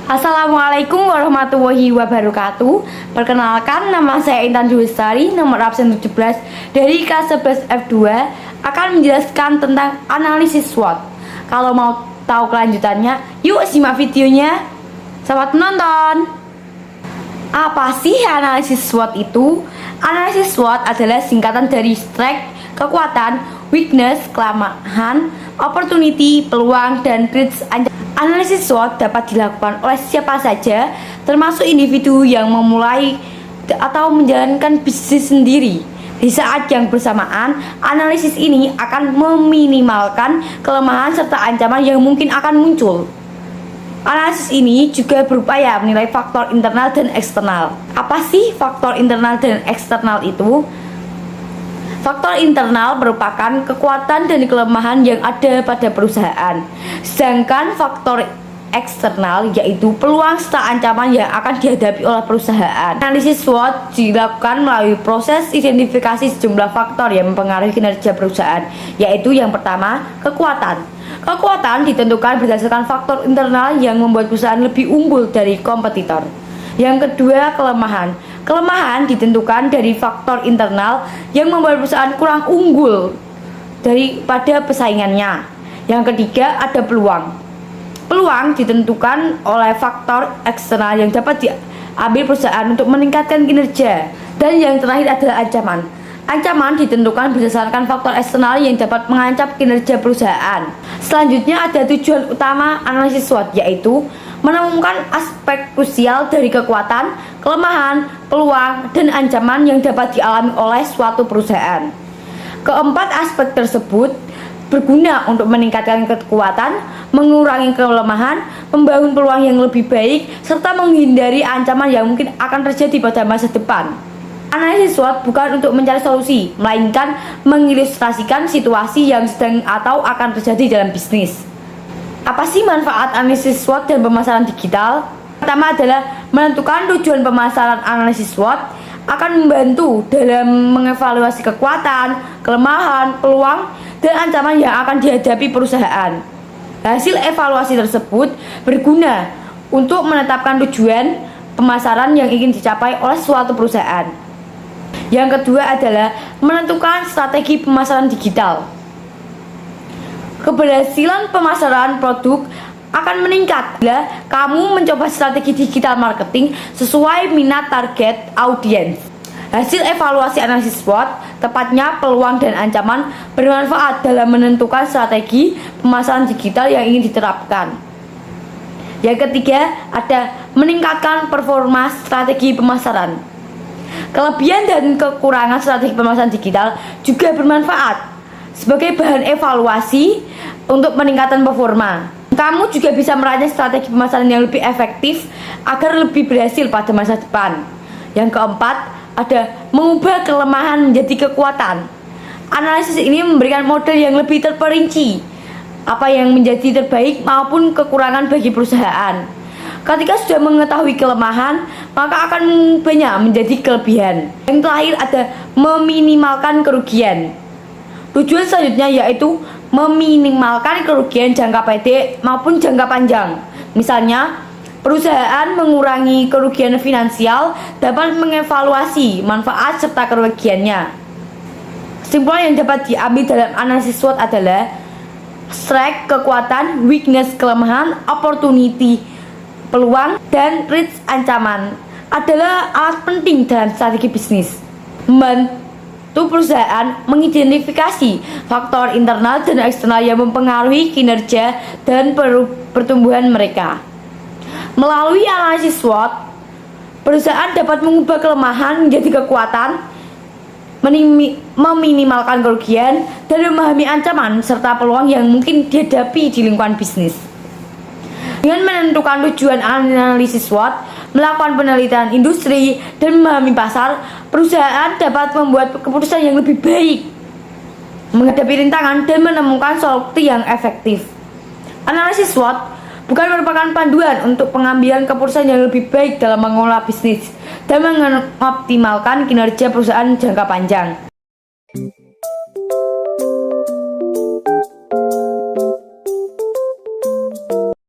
Assalamualaikum warahmatullahi wabarakatuh. Perkenalkan, nama saya Intan Dwi, nomor absen 17 dari kelas 11 F2, akan menjelaskan tentang analisis SWOT. Kalau mau tahu kelanjutannya, yuk simak videonya. Selamat menonton. Apa sih analisis SWOT itu? Analisis SWOT adalah singkatan dari strength, kekuatan, weakness, kelemahan, opportunity, peluang, dan threats. Analisis SWOT dapat dilakukan oleh siapa saja, termasuk individu yang memulai atau menjalankan bisnis sendiri. Di saat yang bersamaan, analisis ini akan meminimalkan kelemahan serta ancaman yang mungkin akan muncul. Analisis ini juga berupaya menilai faktor internal dan eksternal. Apa sih faktor internal dan eksternal itu? Faktor internal merupakan kekuatan dan kelemahan yang ada pada perusahaan. Sedangkan faktor eksternal yaitu peluang serta ancaman yang akan dihadapi oleh perusahaan. Analisis SWOT dilakukan melalui proses identifikasi sejumlah faktor yang mempengaruhi kinerja perusahaan, yaitu yang pertama, kekuatan. Kekuatan ditentukan berdasarkan faktor internal yang membuat perusahaan lebih unggul dari kompetitor. Yang kedua, kelemahan. Kelemahan ditentukan dari faktor internal yang membuat perusahaan kurang unggul daripada pesaingannya. Yang ketiga, ada peluang. Peluang ditentukan oleh faktor eksternal yang dapat diambil perusahaan untuk meningkatkan kinerja. Dan yang terakhir adalah ancaman. Ancaman ditentukan berdasarkan faktor eksternal yang dapat mengancam kinerja perusahaan. Selanjutnya ada tujuan utama analisis SWOT, yaitu menemukan aspek krusial dari kekuatan, kelemahan, peluang, dan ancaman yang dapat dialami oleh suatu perusahaan. Keempat aspek tersebut berguna untuk meningkatkan kekuatan, mengurangi kelemahan, membangun peluang yang lebih baik, serta menghindari ancaman yang mungkin akan terjadi pada masa depan. Analisis SWOT bukan untuk mencari solusi, melainkan mengilustrasikan situasi yang sedang atau akan terjadi dalam bisnis. Apa sih manfaat analisis SWOT dan pemasaran digital? Pertama adalah menentukan tujuan pemasaran. Analisis SWOT akan membantu dalam mengevaluasi kekuatan, kelemahan, peluang, dan ancaman yang akan dihadapi perusahaan. Hasil evaluasi tersebut berguna untuk menetapkan tujuan pemasaran yang ingin dicapai oleh suatu perusahaan. Yang kedua adalah menentukan strategi pemasaran digital. Keberhasilan pemasaran produk akan meningkat bila kamu mencoba strategi digital marketing sesuai minat target audiens. Hasil evaluasi analisis SWOT, tepatnya peluang dan ancaman, bermanfaat dalam menentukan strategi pemasaran digital yang ingin diterapkan. Yang ketiga, ada meningkatkan performa strategi pemasaran. Kelebihan dan kekurangan strategi pemasaran digital juga bermanfaat sebagai bahan evaluasi untuk peningkatan performa. Kamu juga bisa merancang strategi pemasaran yang lebih efektif agar lebih berhasil pada masa depan. Yang keempat, ada mengubah kelemahan menjadi kekuatan. Analisis ini memberikan model yang lebih terperinci, apa yang menjadi terbaik maupun kekurangan bagi perusahaan. Ketika sudah mengetahui kelemahan, maka akan mengubahnya menjadi kelebihan. Yang terakhir ada meminimalkan kerugian. Tujuan selanjutnya yaitu meminimalkan kerugian jangka pendek maupun jangka panjang. Misalnya, perusahaan mengurangi kerugian finansial dapat mengevaluasi manfaat serta kerugiannya. Kesimpulan yang dapat diambil dalam analisis SWOT adalah strength, kekuatan, weakness, kelemahan, opportunity, peluang, dan threats, ancaman adalah alat penting dalam strategi bisnis. Perusahaan mengidentifikasi faktor internal dan eksternal yang mempengaruhi kinerja dan pertumbuhan mereka. Melalui analisis SWOT, perusahaan dapat mengubah kelemahan menjadi kekuatan, meminimalkan kerugian, dan memahami ancaman serta peluang yang mungkin dihadapi di lingkungan bisnis. Dengan menentukan tujuan analisis SWOT, melakukan penelitian industri, dan memahami pasar, perusahaan dapat membuat keputusan yang lebih baik, menghadapi rintangan, dan menemukan solusi yang efektif. Analisis SWOT bukan merupakan panduan untuk pengambilan keputusan yang lebih baik dalam mengelola bisnis dan mengoptimalkan kinerja perusahaan jangka panjang.